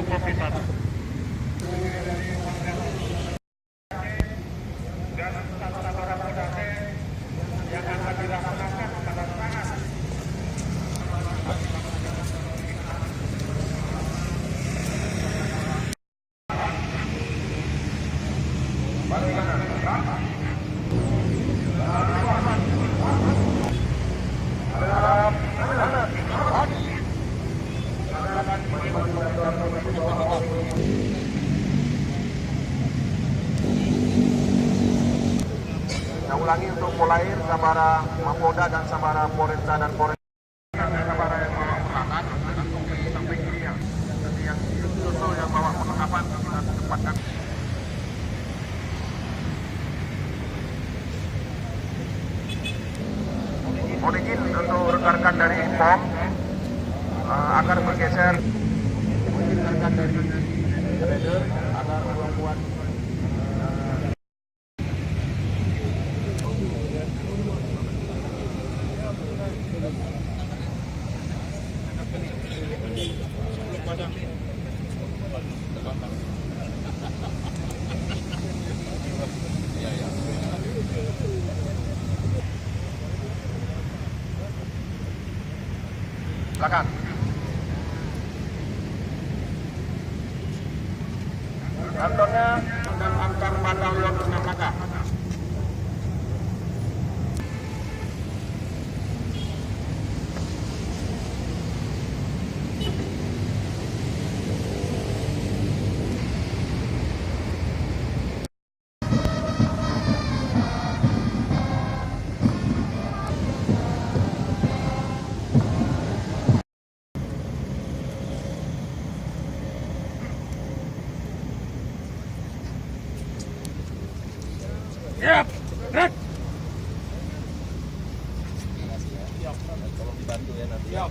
COVID-19. Saya ulangi untuk mulai Sabara Mapolda dan Sabara Polresta dan Polres. Sabara yang bawa peralatan sampai kiri ya. Jadi yang susul yang bawa perlengkapan kita tempatkan. Mohon izin untuk rekan-rekan dari POM agar bergeser. Mohon izin rekan dari trader agar membuat silakan. Kantornya dan antar batalion 6 langkah. Siap, gerak. Tolong dibantu ya nanti. Siap.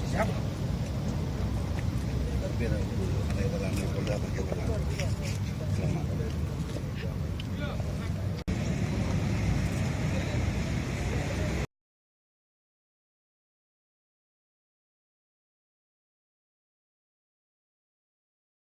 Siap. Biar dulu, ada yang Polda